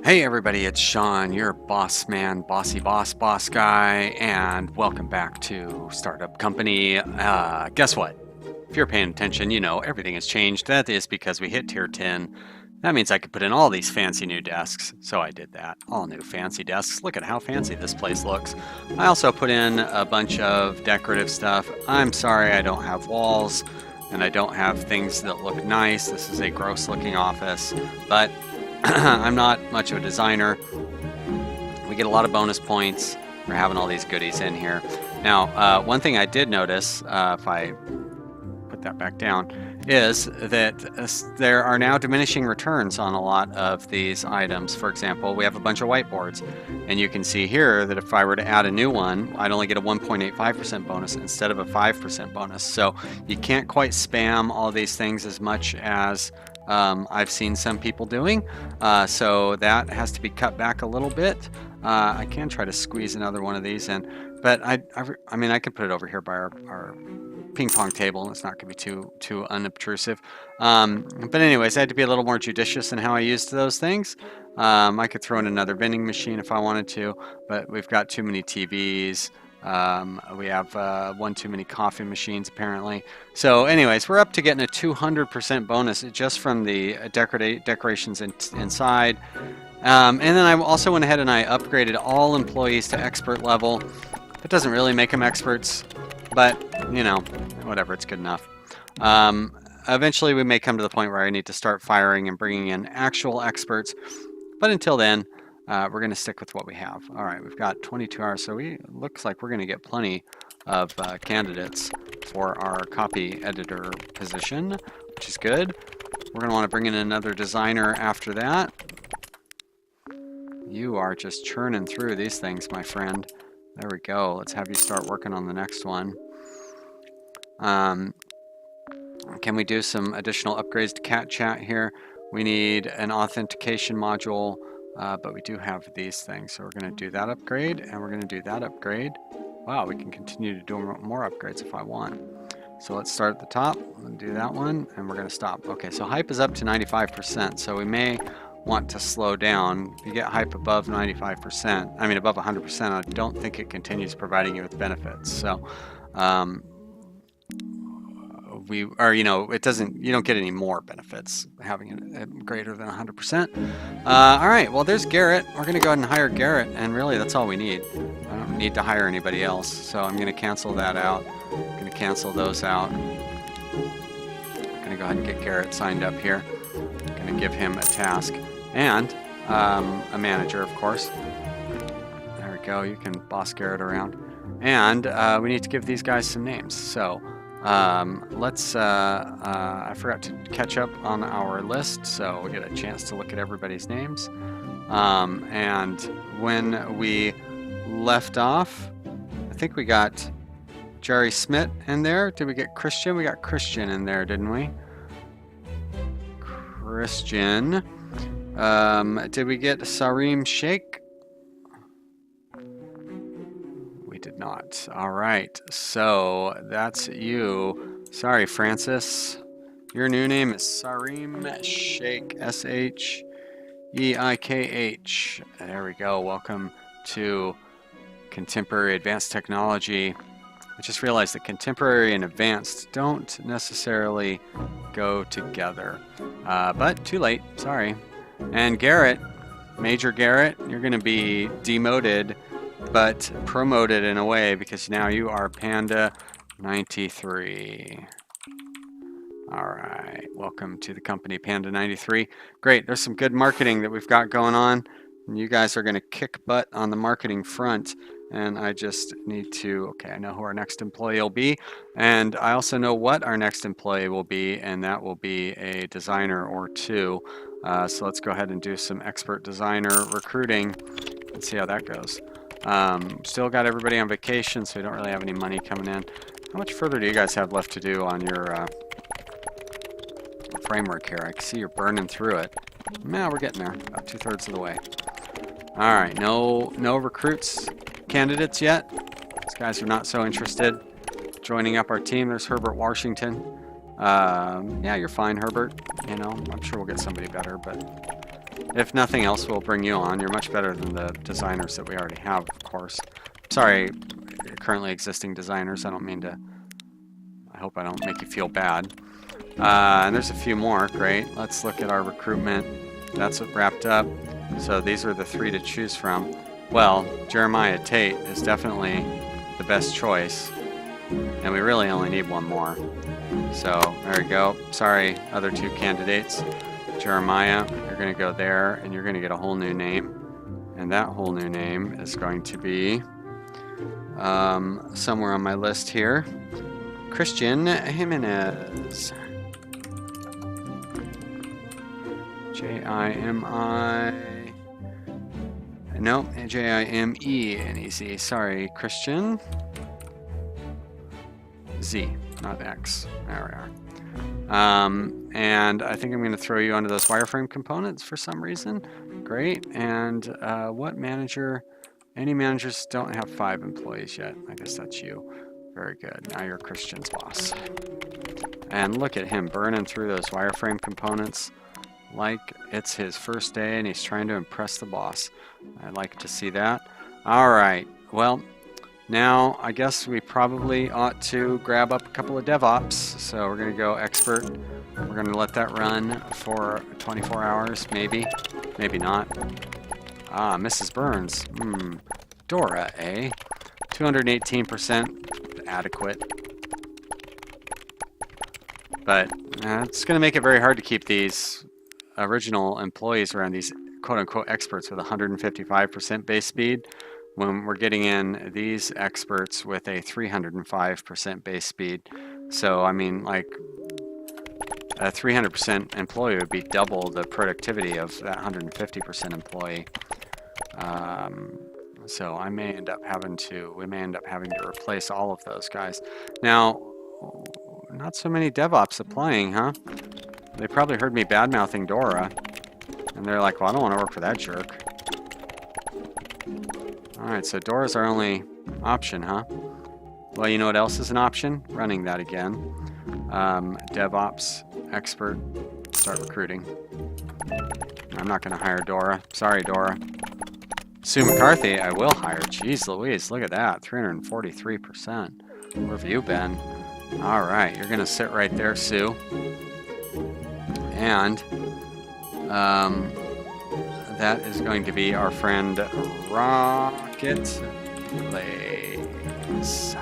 Hey everybody, it's Sean, your boss man, bossy boss guy, and welcome back to Startup Company. Guess what? If you're paying attention, you know everything has changed. That is because we hit tier 10. That means I could put in all these fancy new desks. So I did that. All new fancy desks. Look at how fancy this place looks. I also put in a bunch of decorative stuff. I'm sorry I don't have walls and I don't have things that look nice. This is a gross looking office, but I'm not much of a designer. We get a lot of bonus points for having all these goodies in here. Now, one thing I did notice, if I put that back down, is that there are now diminishing returns on a lot of these items. For example, we have a bunch of whiteboards, and you can see here that if I were to add a new one, I'd only get a 1.85% bonus instead of a 5% bonus. So you can't quite spam all these things as much as I've seen some people doing, so that has to be cut back a little bit. I can try to squeeze another one of these in, but I mean, I could put it over here by our ping pong table, and it's not going to be too unobtrusive. But anyways, I had to be a little more judicious in how I used those things. I could throw in another vending machine if I wanted to, but we've got too many TVs. We have one too many coffee machines apparently. So anyways, we're up to getting a 200% bonus just from the decorations inside. And then I also went ahead and I upgraded all employees to expert level. That doesn't really make them experts, but you know, whatever, it's good enough. Eventually we may come to the point where I need to start firing and bringing in actual experts, but until then, we're going to stick with what we have. All right, we've got 22 hours, so looks like we're going to get plenty of candidates for our copy editor position, which is good. We're going to want to bring in another designer after that. You are just churning through these things, my friend. There we go. Let's have you start working on the next one. Can we do some additional upgrades to Cat Chat here? We need an authentication module. But we do have these things, so we're going to do that upgrade, and we're going to do that upgrade. Wow, we can continue to do more upgrades if I want. So let's start at the top and do that one, and we're going to stop. Okay, so hype is up to 95%, so we may want to slow down. If you get hype above 95%, I mean above 100%, I don't think it continues providing you with benefits. So it doesn't, you don't get any more benefits having it greater than 100%. All right, well, there's Garrett. We're going to go ahead and hire Garrett, and really that's all we need. I don't need to hire anybody else, so I'm going to cancel that out. I'm going to cancel those out. I'm going to go ahead and get Garrett signed up here. I'm going to give him a task and a manager, of course. There we go. You can boss Garrett around. And we need to give these guys some names. So I forgot to catch up on our list, so we get a chance to look at everybody's names. And when we left off, I think we got Jerry Smith in there. Did we get Christian? We got Christian in there, didn't we? Christian. Did we get Sarim Sheikh? Did not. All right, so that's you. Sorry, Francis. Your new name is Sarim Sheikh, S-H-E-I-K-H. There we go. Welcome to Contemporary Advanced Technology. I just realized that contemporary and advanced don't necessarily go together, but too late. Sorry. And Garrett, Major Garrett, you're going to be demoted but promoted in a way because now you are Panda 93. All right, welcome to the company, Panda 93. Great, there's some good marketing that we've got going on. And you guys are going to kick butt on the marketing front. And I just need to, okay, I know who our next employee will be. And I also know what our next employee will be, and that will be a designer or two. So let's go ahead and do some expert designer recruiting and see how that goes. Still got everybody on vacation, so we don't really have any money coming in. How much further do you guys have left to do on your framework here? I can see you're burning through it. Nah, we're getting there, about 2/3 of the way. All right, no recruits candidates yet. These guys are not so interested joining up our team. There's Herbert Washington. Yeah, you're fine, Herbert. You know, I'm sure we'll get somebody better, but If nothing else, we'll bring you on. You're much better than the designers that we already have, of course. Sorry, currently existing designers. I don't mean to... I hope I don't make you feel bad. And there's a few more. Great. Let's look at our recruitment. That's what wrapped up. So these are the 3 to choose from. Well, Jeremiah Tate is definitely the best choice. And we really only need one more. So there we go. Sorry, other 2 candidates. Jeremiah, you're going to go there, and you're going to get a whole new name. And that whole new name is going to be somewhere on my list here. Christian Jimenez. J-I-M-I... No, J-I-M-E-N-E-Z. Sorry, Christian. Z, not X. There we are. And I think I'm going to throw you onto those wireframe components for some reason. Great. And what manager? Any managers don't have 5 employees yet. I guess that's you. Very good. Now you're Christian's boss. And look at him burning through those wireframe components like it's his first day and he's trying to impress the boss. I'd like to see that. All right. Well, now I guess we probably ought to grab up a couple of DevOps. So we're going to go expert. We're going to let that run for 24 hours, maybe. Maybe not. Ah, Mrs. Burns. Dora, eh? 218% adequate. But it's going to make it very hard to keep these original employees around, these quote-unquote experts with 155% base speed, when we're getting in these experts with a 305% base speed. So, I mean, like, a 300% employee would be double the productivity of that 150% employee. So we may end up having to replace all of those guys. Now, not so many DevOps applying, huh? They probably heard me bad-mouthing Dora, and they're like, well, I don't want to work for that jerk. Alright, so Dora's our only option, huh? Well, you know what else is an option? Running that again. DevOps, expert, start recruiting. I'm not going to hire Dora. Sorry, Dora. Sue McCarthy, I will hire. Jeez Louise, look at that. 343%. Where have you been? Alright, you're going to sit right there, Sue. And that is going to be our friend Rocket Plays.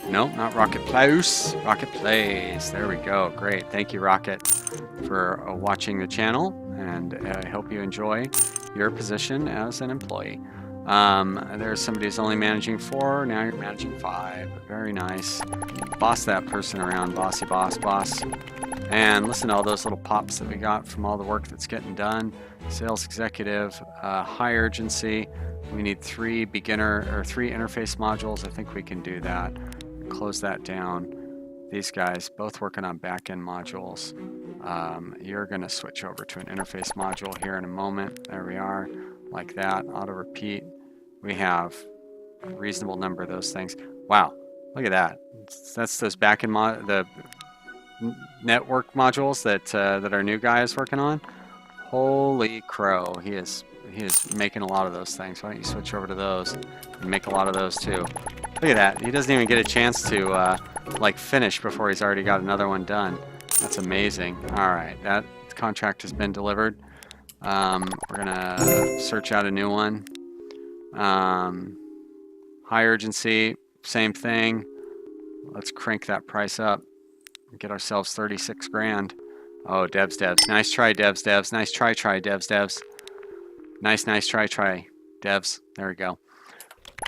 No, not Rocket Plays. Rocket Plays. There we go. Great. Thank you, Rocket, for watching the channel. And I hope you enjoy your position as an employee. There's somebody who's only managing 4. Now you're managing 5. Very nice. Boss that person around. Bossy boss, boss. And listen to all those little pops that we got from all the work that's getting done. Sales executive, high urgency. We need 3 interface modules. I think we can do that. Close that down. These guys both working on back-end modules. You're going to switch over to an interface module here in a moment. There we are. Like that. Auto repeat. We have a reasonable number of those things. Wow. Look at that. That's those back-end the network modules that our new guy is working on. Holy crow, he is making a lot of those things. Why don't you switch over to those and make a lot of those too? Look at that. He doesn't even get a chance to like finish before he's already got another one done. That's amazing. All right, that contract has been delivered. We're gonna search out a new one. High urgency, same thing. Let's crank that price up. Get ourselves 36 grand. Oh, devs. Nice try, devs. Nice try, devs. Nice try, devs. There we go.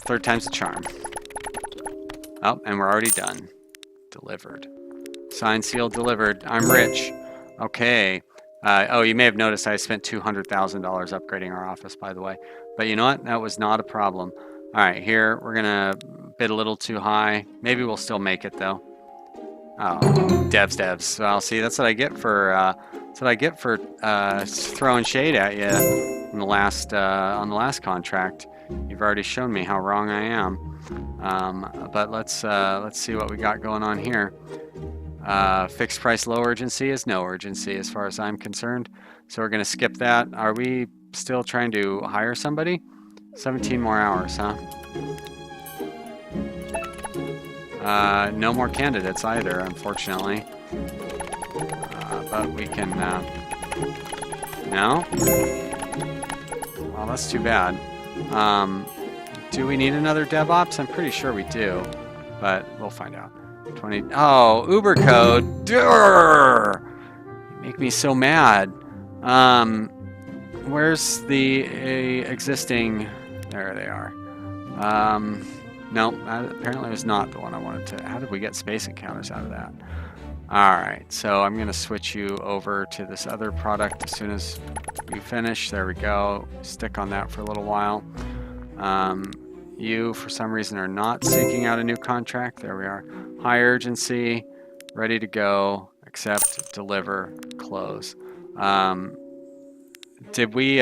3rd time's the charm. Oh, and we're already done. Delivered. Signed, sealed, delivered. I'm rich. Okay. Oh, you may have noticed I spent $200,000 upgrading our office, by the way. But you know what? That was not a problem. All right, here we're gonna bid a little too high. Maybe we'll still make it though. Oh, devs. Well, see, that's what I get for throwing shade at you in the last on the last contract. You've already shown me how wrong I am. But let's see what we got going on here. Fixed price low urgency is no urgency as far as I'm concerned. So we're going to skip that. Are we still trying to hire somebody? 17 more hours, huh? No more candidates either, unfortunately. But we can... no? Well, that's too bad. Do we need another DevOps? I'm pretty sure we do, but we'll find out. 20. Oh, Uber code. Durr! You make me so mad. Where's the existing? There they are. No, apparently it was not the one I wanted to. How did we get space encounters out of that? All right, so I'm going to switch you over to this other product as soon as you finish. There we go. Stick on that for a little while. You, for some reason, are not seeking out a new contract. There we are. High urgency, ready to go, accept, deliver, close. Did we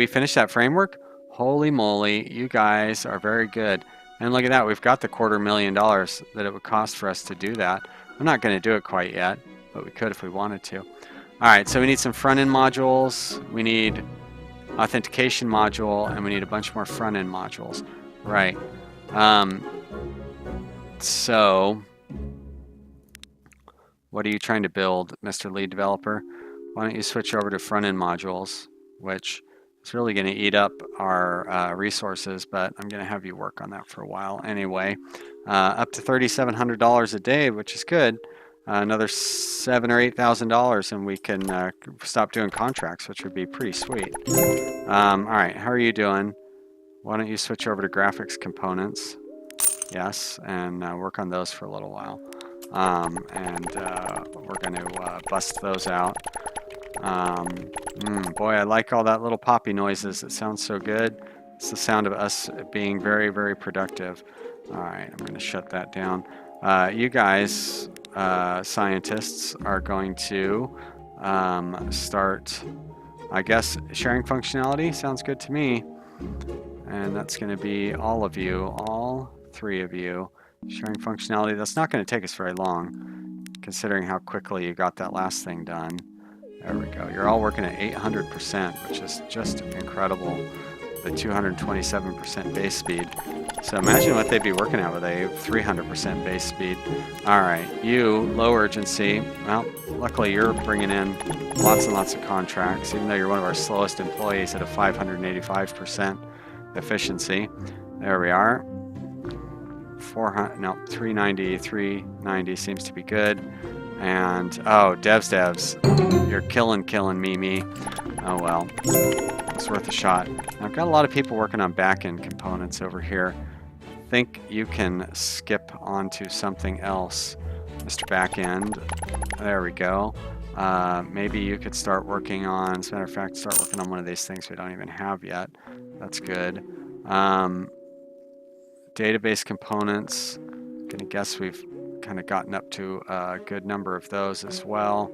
finish that framework? Holy moly, you guys are very good. And look at that, we've got the $250,000 that it would cost for us to do that. I'm not going to do it quite yet, but we could if we wanted to. All right, so we need some front-end modules. We need authentication module, and we need a bunch more front-end modules. Right. So, what are you trying to build, Mr. Lead Developer? Why don't you switch over to front-end modules, which is really going to eat up our resources, but I'm going to have you work on that for a while anyway. Up to $3,700 a day, which is good. Another $7,000 or $8,000, and we can stop doing contracts, which would be pretty sweet. All right, how are you doing? Why don't you switch over to graphics components? Yes, and work on those for a little while. We're going to bust those out. Boy, I like all that little poppy noises. It sounds so good. It's the sound of us being very, very productive. All right, I'm going to shut that down. You guys, scientists, are going to start, I guess, sharing functionality. Sounds good to me. And that's going to be all of you, all three of you, sharing functionality. That's not going to take us very long, considering how quickly you got that last thing done. There we go. You're all working at 800%, which is just incredible. The 227% base speed. So imagine what they'd be working at with a 300% base speed. All right, you, low urgency. Well, luckily you're bringing in lots and lots of contracts, even though you're one of our slowest employees at a 585% efficiency. There we are. 390 seems to be good. And, oh, devs, you're killing me. Oh, well, it's worth a shot. I've got a lot of people working on back-end components over here. I think you can skip onto something else, Mr. Backend. There we go. Maybe you could start working on, as a matter of fact, start working on one of these things we don't even have yet. That's good. Database components. I'm gonna guess we've kind of gotten up to a good number of those as well.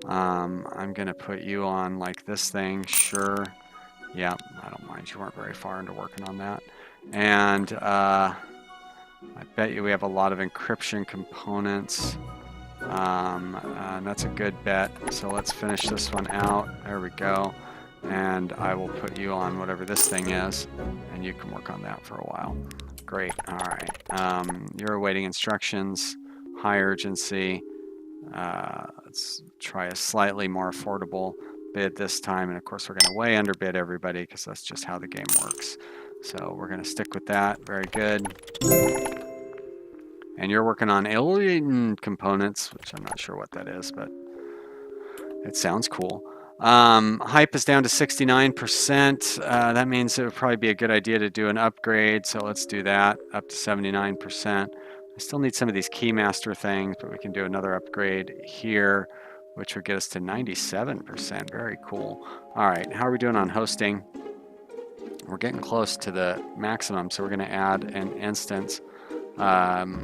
I'm gonna put you on like this thing, sure. Yeah, I don't mind. You weren't very far into working on that. And I bet you we have a lot of encryption components. And that's a good bet. So let's finish this one out. There we go. And I will put you on whatever this thing is, and you can work on that for a while. Great. All right. You're awaiting instructions. High urgency. Let's try a slightly more affordable bid this time. And of course, we're going to way underbid everybody because that's just how the game works. So we're going to stick with that. Very good. And you're working on alien components, which I'm not sure what that is, but it sounds cool. Hype is down to 69%. That means it would probably be a good idea to do an upgrade. So let's do that up to 79%. I still need some of these keymaster things, but we can do another upgrade here, which would get us to 97%. Very cool. All right, how are we doing on hosting? We're getting close to the maximum, so we're going to add an instance. The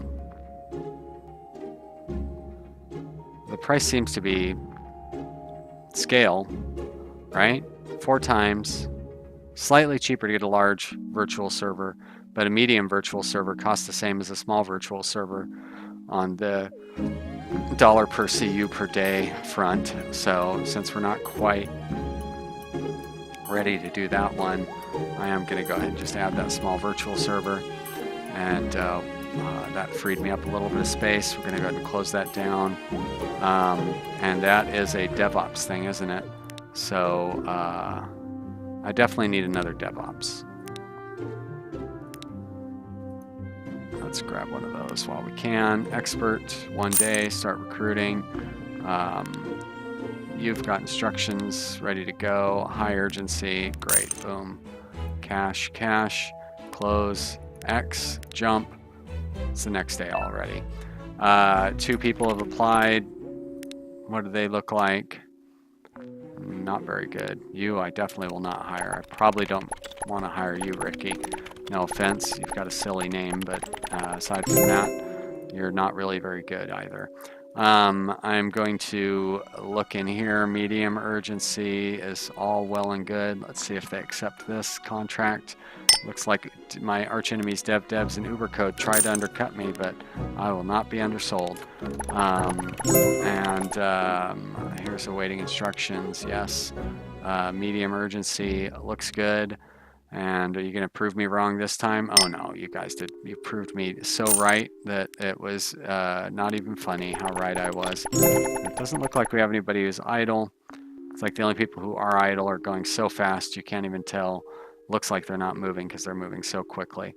price seems to be scale, right? 4 times, slightly cheaper to get a large virtual server, but a medium virtual server costs the same as a small virtual server on the dollar per CU per day front. So since we're not quite ready to do that one, I am going to go ahead and just add that small virtual server, and that freed me up a little bit of space. We're going to go ahead and close that down, and that is a DevOps thing, isn't it? So I definitely need another DevOps. Let's grab one of those while we can. Expert, 1 day, start recruiting. You've got instructions ready to go. High urgency, great, boom. Cash, close, X, jump. It's the next day already. 2 people have applied. What do they look like? Not very good. You, I definitely will not hire. I probably don't want to hire you, Ricky. No offense, you've got a silly name, but aside from that, you're not really very good either. I'm going to look in here. Medium urgency is all well and good. Let's see if they accept this contract. Looks like my arch enemies devs and Ubercode tried to undercut me, but I will not be undersold. Here's awaiting instructions. Yes, medium urgency looks good. And are you going to prove me wrong this time? Oh no, you guys did. You proved me so right that it was not even funny how right I was. It doesn't look like we have anybody who's idle. It's like the only people who are idle are going so fast you can't even tell. Looks like they're not moving because they're moving so quickly.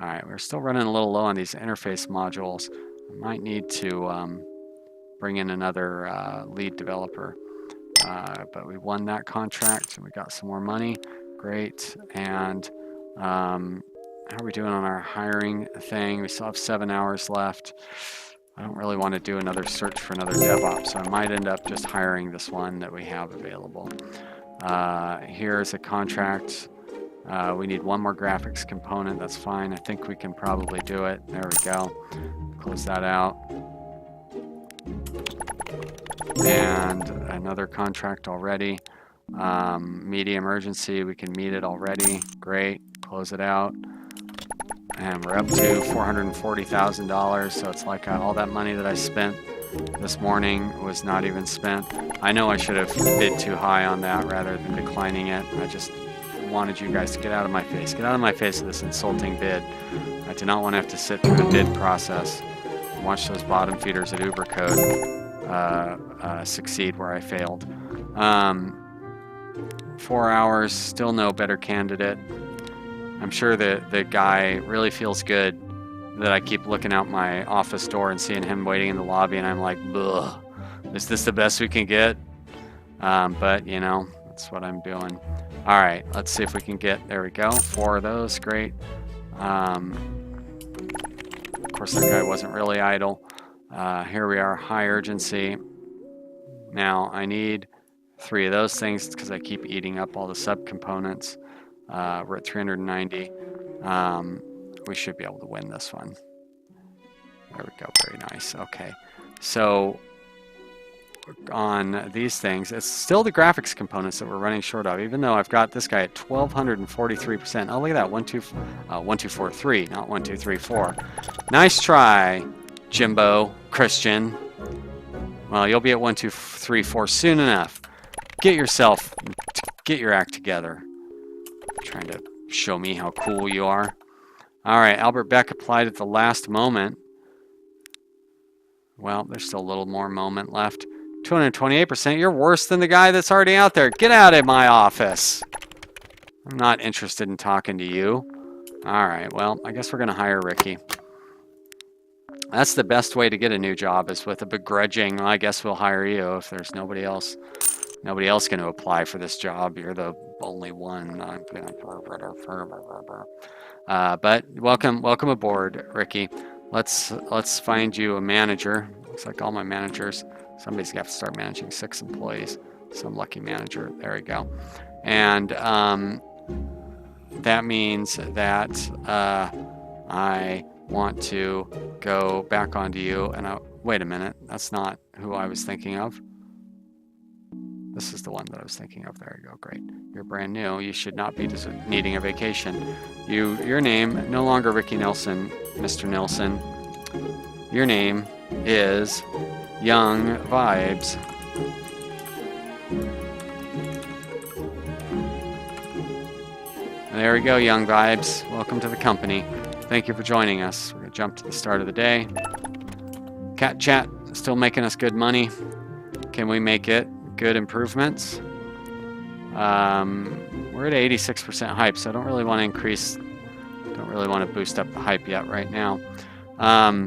All right, we're still running a little low on these interface modules. We might need to bring in another lead developer. But we won that contract and we got some more money. Great. And how are we doing on our hiring thing? We still have 7 hours left. I don't really want to do another search for another DevOps, so I might end up just hiring this one that we have available. Here's a contract. We need one more graphics component. That's fine. I think we can probably do it. There we go. Close that out. And another contract already. Medium urgency, we can meet it already. Great. Close it out. And we're up to $440,000, so it's like all that money that I spent this morning was not even spent. I know I should have bid too high on that rather than declining it. I just wanted you guys to get out of my face. Get out of my face with this insulting bid. I do not want to have to sit through the bid process and watch those bottom feeders at Ubercode succeed where I failed. 4 hours, still no better candidate. I'm sure the guy really feels good that I keep looking out my office door and seeing him waiting in the lobby, and I'm like, ugh, is this the best we can get? But, you know, that's what I'm doing. All right, let's see if we can get, there we go, 4 of those, great. Of course, that guy wasn't really idle. Here we are, high urgency. Now, I need 3 of those things because I keep eating up all the subcomponents. We're at 390. We should be able to win this one. There we go, very nice. Okay, so on these things, it's still the graphics components that we're running short of, even though I've got this guy at 1,243%. Oh, look at that, 1243, not 1234. Nice try, Jimbo, Christian. Well, you'll be at 1234 soon enough. Get your act together. Trying to show me how cool you are. All right, Albert Beck applied at the last moment. Well, there's still a little more moment left. 228%. You're worse than the guy that's already out there. Get out of my office. I'm not interested in talking to you. All right, well, I guess we're going to hire Ricky. That's the best way to get a new job, is with a begrudging, well, I guess we'll hire you if there's nobody else going to apply for this job. You're the only one. But welcome aboard, Ricky. Let's find you a manager. Looks like all my managers. Somebody's got to start managing 6 employees. Some lucky manager. There we go. And that means that I want to go back onto you. And wait a minute. That's not who I was thinking of. This is the one that I was thinking of. There you go. Great. You're brand new. You should not be needing a vacation. Your name, no longer Ricky Nelson, Mr. Nelson. Your name is Young Vibes. There we go, Young Vibes. Welcome to the company. Thank you for joining us. We're going to jump to the start of the day. Cat Chat, still making us good money. Can we make it good improvements? We're at 86% hype, so I don't really want to increase, don't really want to boost up the hype yet right now. How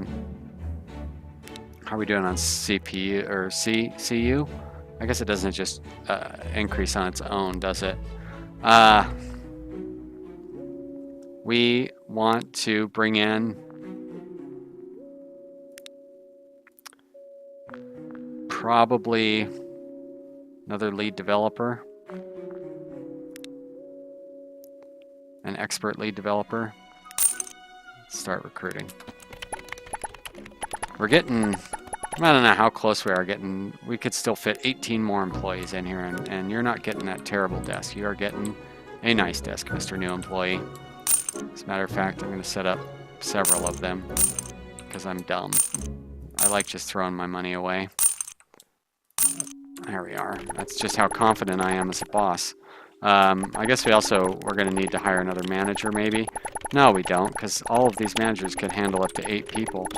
are we doing on CPU or CU? I guess it doesn't just increase on its own, does it? We want to bring in probably another lead developer, an expert lead developer. Let's start recruiting. We're getting, I don't know how close we are getting, we could still fit 18 more employees in here, and you're not getting that terrible desk. You are getting a nice desk, Mr. New Employee. As a matter of fact, I'm going to set up several of them because I'm dumb. I like just throwing my money away. There we are. That's just how confident I am as a boss. I guess we're going to need to hire another manager maybe. No, we don't, because all of these managers can handle up to 8 people.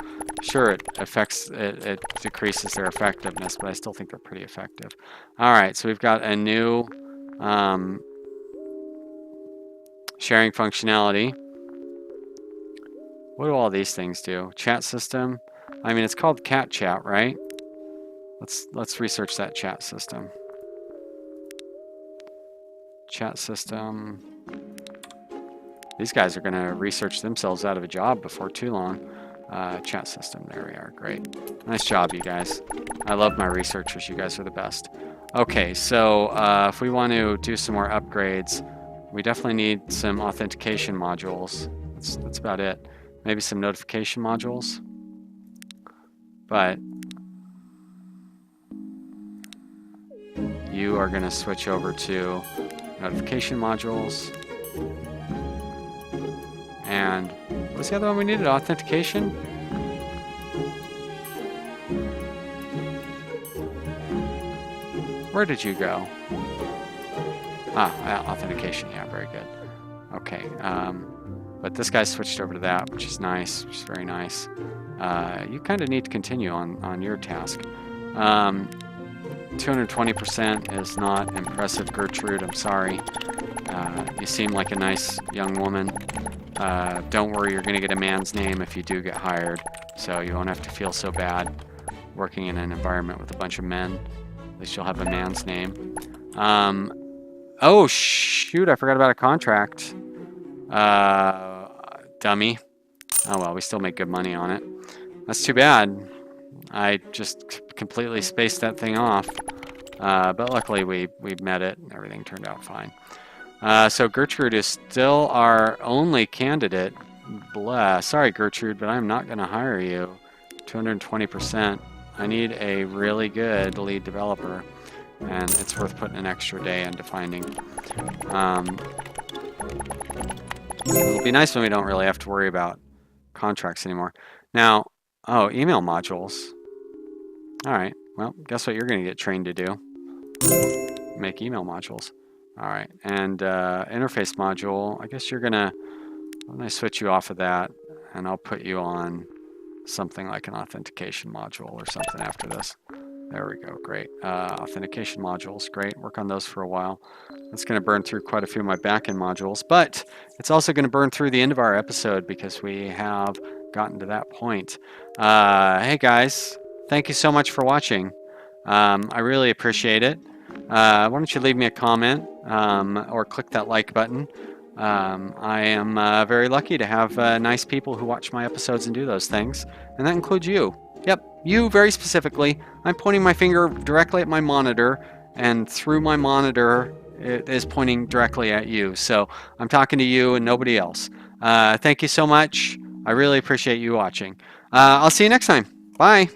Sure, it decreases their effectiveness, but I still think they're pretty effective. All right, so we've got a new sharing functionality. What do all these things do? Chat system. I mean, it's called Cat Chat, right? Let's research that chat system. Chat system. These guys are going to research themselves out of a job before too long. Chat system. There we are. Great. Nice job, you guys. I love my researchers. You guys are the best. Okay, so if we want to do some more upgrades, we definitely need some authentication modules. That's about it. Maybe some notification modules. But you are going to switch over to notification modules. And what's the other one we needed? Authentication? Where did you go? Authentication. Yeah, very good. Okay. But this guy switched over to that, which is nice, which is very nice. You kind of need to continue on your task. 220% is not impressive, Gertrude. I'm sorry. You seem like a nice young woman. Don't worry, you're going to get a man's name if you do get hired, so you won't have to feel so bad working in an environment with a bunch of men. At least you'll have a man's name. Oh, shoot, I forgot about a contract. Dummy. Oh, well, we still make good money on it. That's too bad. I just completely spaced that thing off. But luckily we met it and everything turned out fine. So Gertrude is still our only candidate. Blah. Sorry, Gertrude, but I'm not going to hire you. 220%. I need a really good lead developer, and it's worth putting an extra day into finding. It'll be nice when we don't really have to worry about contracts anymore. Now, oh, email modules. All right. Well, guess what you're going to get trained to do? Make email modules. All right. And interface module, I guess you're going to, I'm going to switch you off of that, and I'll put you on something like an authentication module or something after this. There we go. Great. Authentication modules. Great. Work on those for a while. That's going to burn through quite a few of my backend modules, but it's also going to burn through the end of our episode because we have gotten to that point. Hey guys, thank you so much for watching. I really appreciate it. Why don't you leave me a comment or click that like button. I am very lucky to have nice people who watch my episodes and do those things, and that includes you. Yep, you very specifically. I'm pointing my finger directly at my monitor, and through my monitor it is pointing directly at you. So I'm talking to you and nobody else. Thank you so much. I really appreciate you watching. I'll see you next time. Bye.